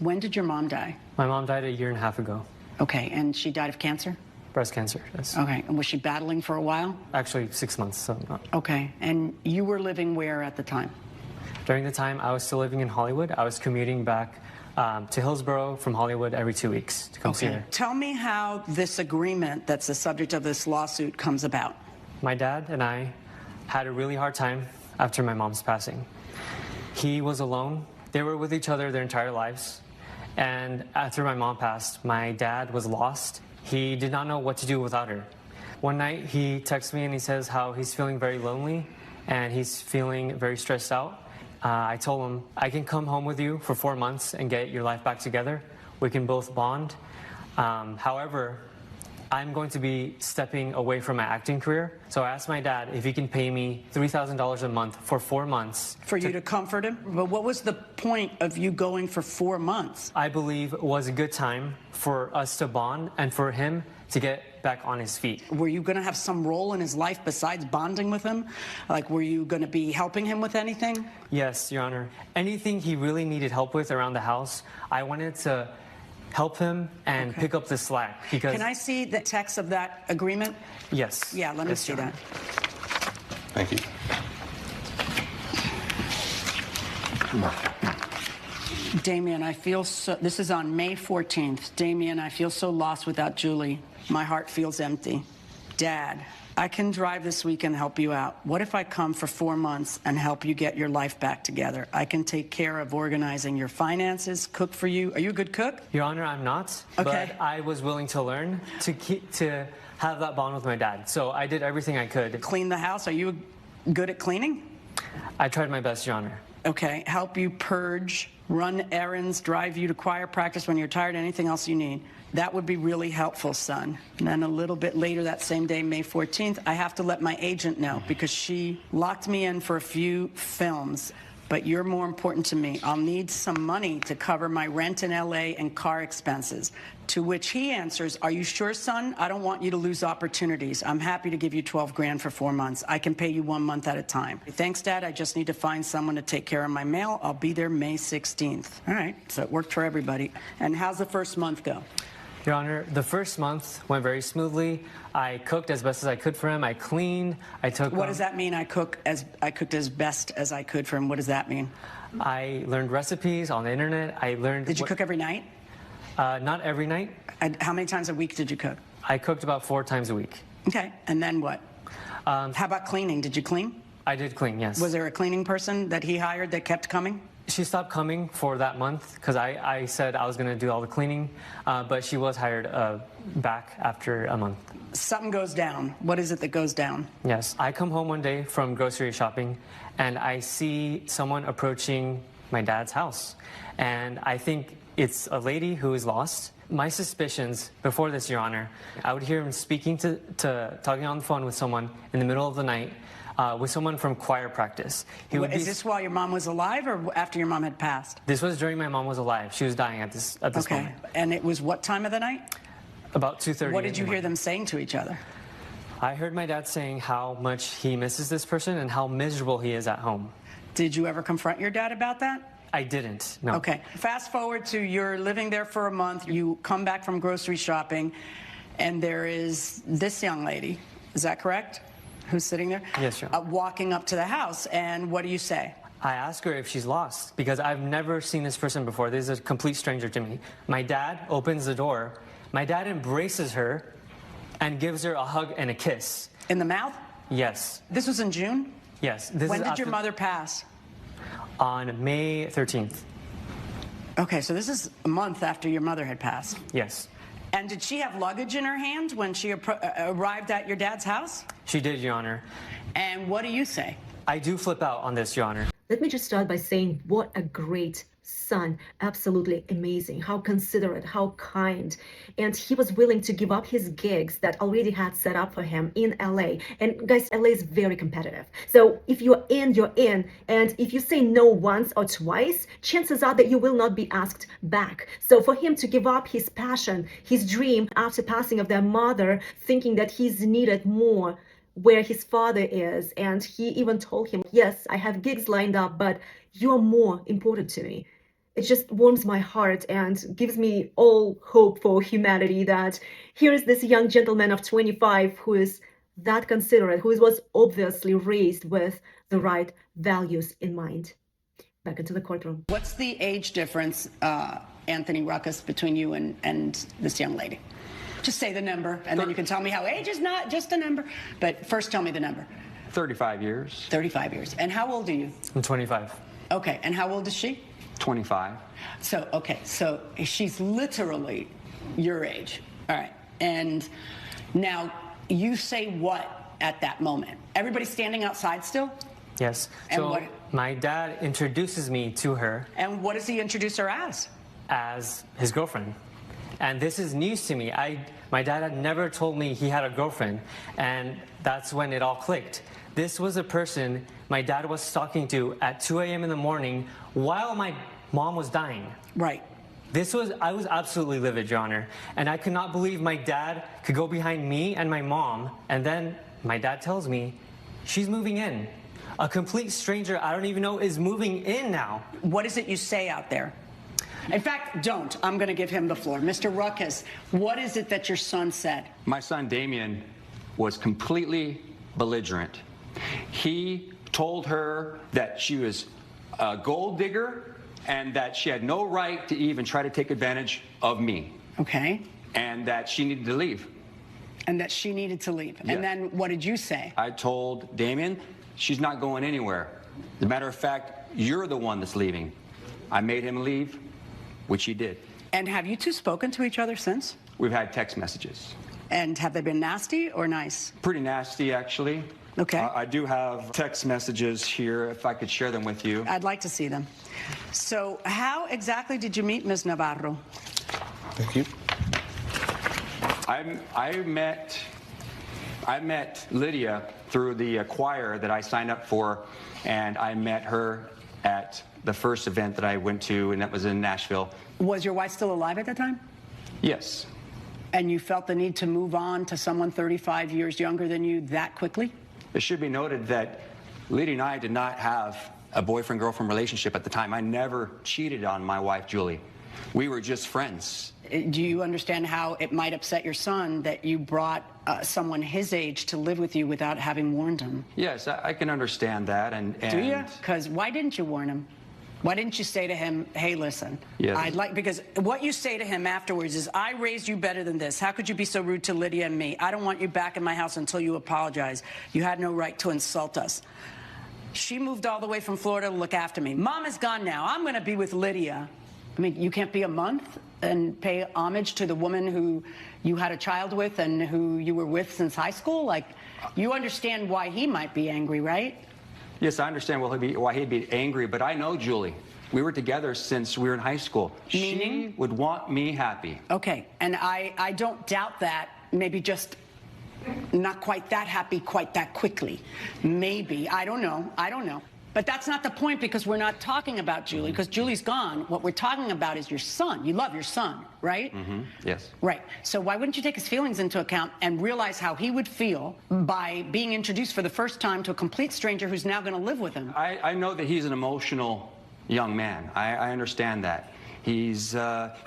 When did your mom die? My mom died a year and a half ago. Okay, and she died of cancer? Breast cancer, yes. Okay, and was she battling for a while? Actually, 6 months, so not. Okay, and you were living where at the time? During the time, I was still living in Hollywood. I was commuting back to Hillsborough from Hollywood every 2 weeks to come see her. Tell me how this agreement that's the subject of this lawsuit comes about. My dad and I had a really hard time after my mom's passing. He was alone. They were with each other their entire lives. And after my mom passed, my dad was lost. He did not know what to do without her. One night, he texts me and he says how he's feeling very lonely and he's feeling very stressed out. I told him, I can come home with you for 4 months and get your life back together. We can both bond. However, I'm going to be stepping away from my acting career. So I asked my dad if he can pay me $3,000 a month for 4 months. For you to comfort him? But what was the point of you going for 4 months? I believe it was a good time for us to bond and for him to get back on his feet. Were you going to have some role in his life besides bonding with him? Like, were you going to be helping him with anything? Yes, Your Honor. Anything he really needed help with around the house, I wanted to help him and pick up the slack. Because Can I see the text of that agreement? Yes. Yeah, let me see that. Thank you. Damien, I feel so, this is on May 14th. Damien, I feel so lost without Julie. My heart feels empty. Dad, I can drive this week and help you out. What if I come for 4 months and help you get your life back together? I can take care of organizing your finances, cook for you. Are you a good cook? Your Honor, I'm not. Okay. But I was willing to learn to have that bond with my dad. So I did everything I could. Clean the house. Are you good at cleaning? I tried my best, Your Honor. Okay. Help you purge, run errands, drive you to choir practice when you're tired, anything else you need. That would be really helpful, son. And then a little bit later that same day, May 14th, I have to let my agent know because she locked me in for a few films. But you're more important to me. I'll need some money to cover my rent in LA and car expenses. To which he answers, are you sure, son? I don't want you to lose opportunities. I'm happy to give you 12 grand for 4 months. I can pay you 1 month at a time. Thanks, Dad. I just need to find someone to take care of my mail. I'll be there May 16th. All right. So it worked for everybody. And how's the first month go? Your Honor, the first month went very smoothly. I cooked as best as I could for him. I cleaned. I took. What does that mean? I cooked as best as I could for him. What does that mean? I learned recipes on the internet. I learned. Did you cook every night? Not every night. And how many times a week did you cook? I cooked about 4 times a week. Okay. And then what? How about cleaning? Did you clean? I did clean, yes. Was there a cleaning person that he hired that kept coming? She stopped coming for that month because I said I was going to do all the cleaning, but she was hired back after a month. Something goes down. What is it that goes down? Yes. I come home one day from grocery shopping, and I see someone approaching my dad's house. And I think it's a lady who is lost. My suspicions before this, Your Honor, I would hear him speaking talking on the phone with someone in the middle of the night. With someone from choir practice. Is this while your mom was alive or after your mom had passed? This was during my mom was alive. She was dying at this moment. And it was what time of the night? About 2:30. What did you hear them saying to each other? I heard my dad saying how much he misses this person and how miserable he is at home. Did you ever confront your dad about that? I didn't, no. Okay. Fast forward to you're living there for a month. You come back from grocery shopping, and there is this young lady. Is that correct? Who's sitting there? Yes, Your Honor. Walking up to the house, and what do you say? I ask her if she's lost because I've never seen this person before. This is a complete stranger to me. My dad opens the door. My dad embraces her and gives her a hug and a kiss. In the mouth? Yes. This was in June? Yes. When did your mother pass? On May 13th. Okay, so this is a month after your mother had passed. Yes. And did she have luggage in her hand when she arrived at your dad's house? She did, Your Honor. And what do you say? I do flip out on this, Your Honor. Let me just start by saying what a great son. Absolutely amazing. How considerate, how kind. And he was willing to give up his gigs that already had set up for him in LA. And guys, LA is very competitive. So if you're in, you're in. And if you say no once or twice, chances are that you will not be asked back. So for him to give up his passion, his dream after passing of their mother, thinking that he's needed more where his father is, and he even told him, yes, I have gigs lined up, but you're more important to me. it just warms my heart and gives me all hope for humanity that here is this young gentleman of 25 who is that considerate, who was obviously raised with the right values in mind. Back into the courtroom. What's the age difference, Anthony Ruckus, between you and this young lady? Just say the number, and then you can tell me how age is not just a number. But first, tell me the number. 35 years. 35 years. And how old are you? I'm 25. Okay, and how old is she? 25. So she's literally your age. All right. And now you say what at that moment? Everybody's standing outside still? Yes. And So what- my dad introduces me to her And what does he introduce her as? as his girlfriend. And this is news to me. My dad had never told me he had a girlfriend, and that's when it all clicked. This was a person my dad was talking to at 2 a.m. in the morning while my mom was dying. Right. I was absolutely livid, Your Honor, and I could not believe my dad could go behind me and my mom, and then my dad tells me she's moving in. A complete stranger I don't even know is moving in now. What is it you say out there? In fact, don't. I'm going to give him the floor. Mr. Ruckus, what is it that your son said? My son Damien was completely belligerent. He told her that she was a gold digger and that she had no right to even try to take advantage of me. Okay. And that she needed to leave. And that she needed to leave. Yes. And then what did you say? I told Damien she's not going anywhere. As a matter of fact, you're the one that's leaving. I made him leave, which he did. And have you two spoken to each other since? We've had text messages. And have they been nasty or nice? Pretty nasty, actually. Okay. I do have text messages here, if I could share them with you. I'd like to see them. So how exactly did you meet Ms. Navarro? Thank you. I met Lydia through the choir that I signed up for, and I met her at the first event that I went to, and that was in Nashville. Was your wife still alive at that time? Yes. And you felt the need to move on to someone 35 years younger than you that quickly? It should be noted that Lydia and I did not have a boyfriend-girlfriend relationship at the time. I never cheated on my wife, Julie. We were just friends. Do you understand how it might upset your son that you brought someone his age to live with you without having warned him? Yes, I can understand that. And Do you? Because why didn't you warn him? Why didn't you say to him, hey, listen, Yes. because what you say to him afterwards is, I raised you better than this. How could you be so rude to Lydia and me? I don't want you back in my house until you apologize. You had no right to insult us. She moved all the way from Florida to look after me. Mom is gone now. I'm going to be with Lydia. I mean, you can't be a month and pay homage to the woman who you had a child with and who you were with since high school? Like, you understand why he might be angry, right? Yes, I understand why he'd be angry, but I know Julie. We were together since we were in high school. Meaning? She would want me happy. Okay, and I don't doubt that. Maybe just not quite that happy quite that quickly. Maybe. I don't know. But that's not the point, because we're not talking about Julie, because Julie's gone. What we're talking about is your son. You love your son, right? Mm-hmm. Yes. Right. So why wouldn't you take his feelings into account and realize how he would feel by being introduced for the first time to a complete stranger who's now going to live with him? I know that he's an emotional young man. I understand that. He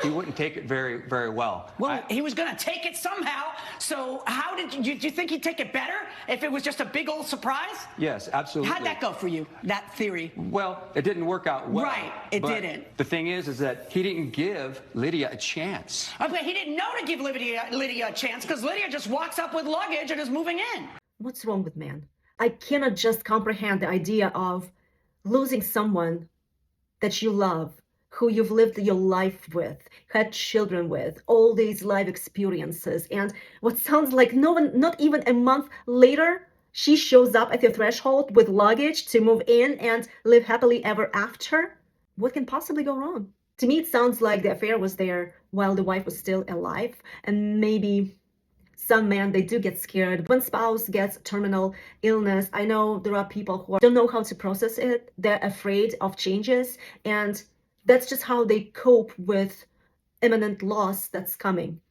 wouldn't take it very, very well. Well, he was going to take it somehow. So how do you think he'd take it better if it was just a big old surprise? Yes, absolutely. How'd that go for you, that theory? Well, it didn't work out well. Right, it but didn't. The thing is that he didn't give Lydia a chance. Okay, he didn't know to give Lydia a chance, because Lydia just walks up with luggage and is moving in. What's wrong with man? I cannot just comprehend the idea of losing someone that you love, who you've lived your life with, had children with, all these life experiences, and what sounds like not even a month later, she shows up at your threshold with luggage to move in and live happily ever after? What can possibly go wrong? To me, it sounds like the affair was there while the wife was still alive, and maybe some men, they do get scared when spouse gets terminal illness. I know there are people who don't know how to process it. They're afraid of changes, and that's just how they cope with imminent loss that's coming.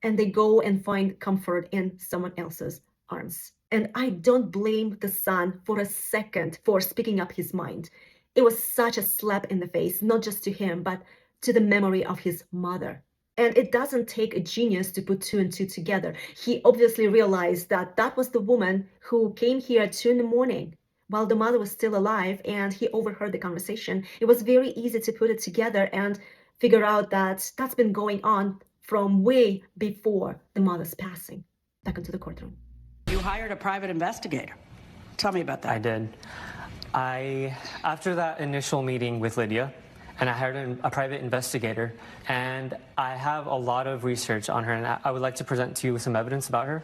And they go and find comfort in someone else's arms. And I don't blame the son for a second for speaking up his mind. It was such a slap in the face, not just to him, but to the memory of his mother. And it doesn't take a genius to put two and two together. He obviously realized that that was the woman who came here at 2 in the morning while the mother was still alive, and he overheard the conversation. It was very easy to put it together and figure out that that's been going on from way before the mother's passing. Back into the courtroom. You hired a private investigator. Tell me about that. I did. After that initial meeting with Lydia, and I hired a private investigator, and I have a lot of research on her, and I would like to present to you with some evidence about her.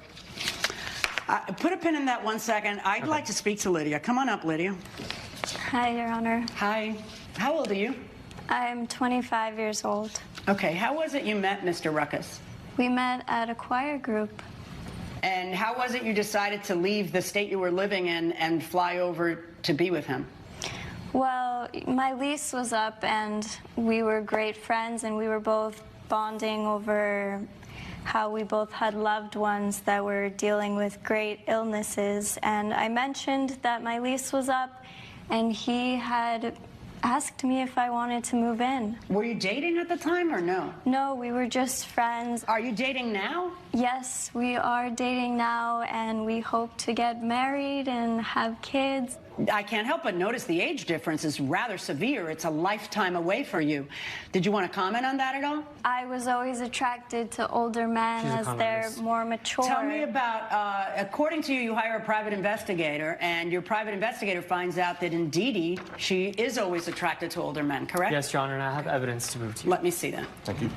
Put a pin in that 1 second. I'd like to speak to Lydia. Come on up, Lydia. Hi, Your Honor. Hi. How old are you? I'm 25 years old. Okay, how was it you met Mr. Ruckus? We met at a choir group. And how was it you decided to leave the state you were living in and fly over to be with him? Well, my lease was up and we were great friends, and we were both bonding over how we both had loved ones that were dealing with great illnesses. And I mentioned that my lease was up, and he had asked me if I wanted to move in. Were you dating at the time or no? No, we were just friends. Are you dating now? Yes, we are dating now, and we hope to get married and have kids. I can't help but notice the age difference is rather severe. It's a lifetime away for you. Did you want to comment on that at all? I was always attracted to older men as they're more mature. Tell me about, according to you, you hire a private investigator, and your private investigator finds out that indeed she is always attracted to older men, correct? Yes, Your Honor, and I have evidence to prove to you. Let me see that. Thank you.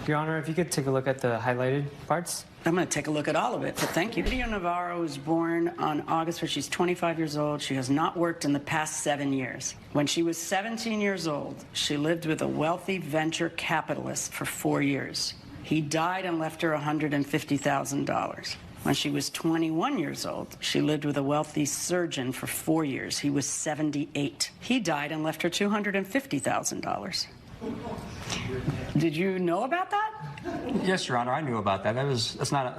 Your Honor, if you could take a look at the highlighted parts. I'm going to take a look at all of it, so thank you. Lydia Navarro was born on August 1st. She's 25 years old. She has not worked in the past 7 years. When she was 17 years old, she lived with a wealthy venture capitalist for 4 years. He died and left her $150,000. When she was 21 years old, she lived with a wealthy surgeon for 4 years. He was 78. He died and left her $250,000. Did you know about that? Yes, Your Honor, I knew about that. That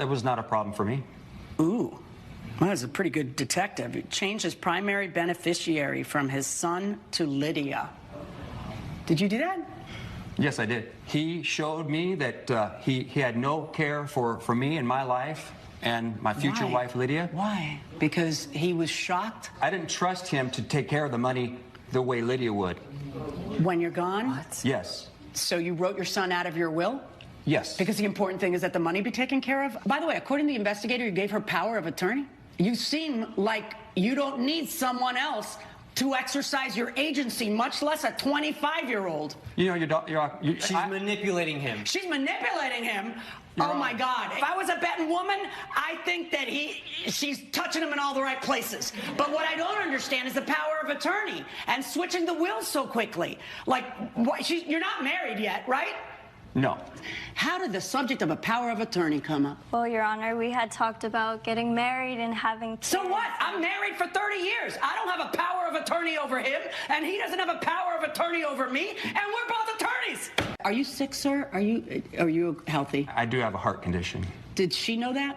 was not a problem for me. Ooh, well, that was a pretty good detective. He changed his primary beneficiary from his son to Lydia. Did you do that? Yes, I did. He showed me that he had no care for me and my life and my future Why? wife, Lydia. Why? Because he was shocked I didn't trust him to take care of the money the way Lydia would. when you're gone? What? Yes. So you wrote your son out of your will? Yes. Because the important thing is that the money be taken care of? By the way, according to the investigator, you gave her power of attorney? You seem like you don't need someone else to exercise your agency, much less a 25-year-old. You know, She's manipulating him. She's manipulating him? You're Oh, my wrong. God. If I was a betting woman, I think that she's touching him in all the right places. But what I don't understand is the power of attorney and switching the will so quickly. Like, you're not married yet, right? No. How did the subject of a power of attorney come up? Well, Your Honor, we had talked about getting married and having kids. So what? I'm married for 30 years. I don't have a power of attorney over him, and he doesn't have a power of attorney over me, and we're both attorneys. Are you sick, sir? Are you healthy? I do have a heart condition. Did she know that?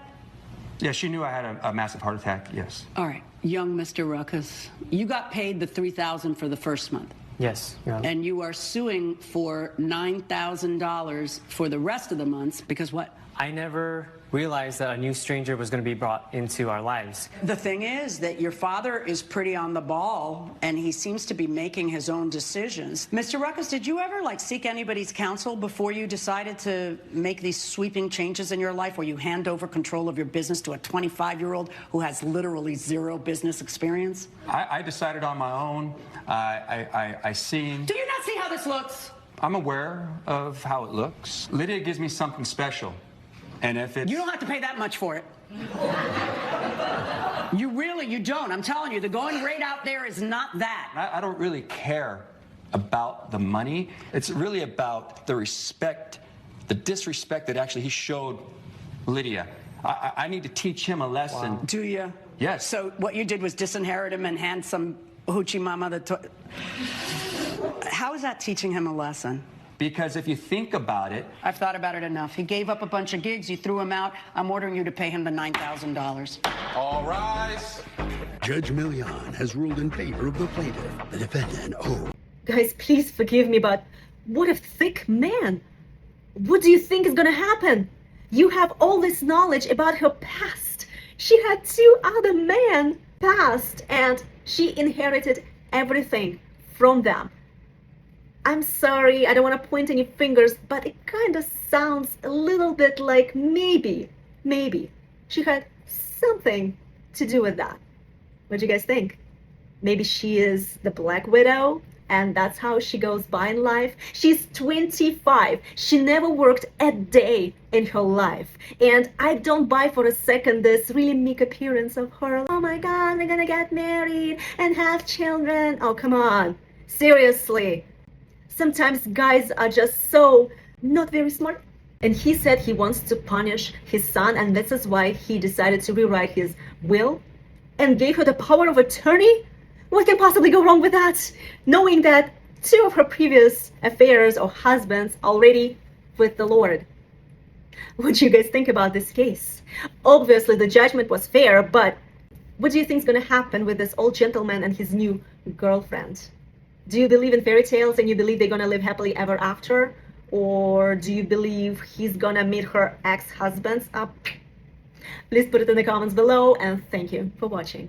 Yeah, she knew I had a massive heart attack, yes. All right, young Mr. Ruckus, you got paid the $3,000 for the first month. Yes, Your Honor. And you are suing for $9,000 for the rest of the months because what? I never realized that a new stranger was going to be brought into our lives. The thing is that your father is pretty on the ball, and he seems to be making his own decisions. Mr. Ruckus, did you ever, seek anybody's counsel before you decided to make these sweeping changes in your life where you hand over control of your business to a 25-year-old who has literally zero business experience? I decided on my own. I seen. Do you not see how this looks? I'm aware of how it looks. Lydia gives me something special. And if it's... You don't have to pay that much for it. You don't. I'm telling you, the going rate out there is not that. I don't really care about the money. It's really about the respect, the disrespect that actually he showed Lydia. I need to teach him a lesson. Wow. Do you? Yes. So what you did was disinherit him and hand some hoochie mama the... How is that teaching him a lesson? Because if you think about it, I've thought about it enough. He gave up a bunch of gigs. You threw him out. I'm ordering you to pay him the $9,000. All rise. Judge Millian has ruled in favor of the plaintiff, the defendant. Oh, Guys, please forgive me, but what a thick man. What do you think is gonna happen? You have all this knowledge about her past. She had 2 other men past, and she inherited everything from them. I'm sorry, I don't want to point any fingers, but it kind of sounds a little bit like maybe she had something to do with that. What do you guys think? Maybe she is the Black Widow, and that's how she goes by in life. She's 25. She never worked a day in her life. And I don't buy for a second this really meek appearance of her. Oh my God, we're gonna get married and have children. Oh, come on. Seriously. Sometimes guys are just so not very smart. And he said he wants to punish his son, and this is why he decided to rewrite his will and gave her the power of attorney. What can possibly go wrong with that? Knowing that 2 of her previous affairs or husbands already with the Lord. What do you guys think about this case? Obviously, the judgment was fair, but what do you think is going to happen with this old gentleman and his new girlfriend? Do you believe in fairy tales and you believe they're going to live happily ever after? Or do you believe he's going to meet her ex-husbands up? Please put it in the comments below, and thank you for watching.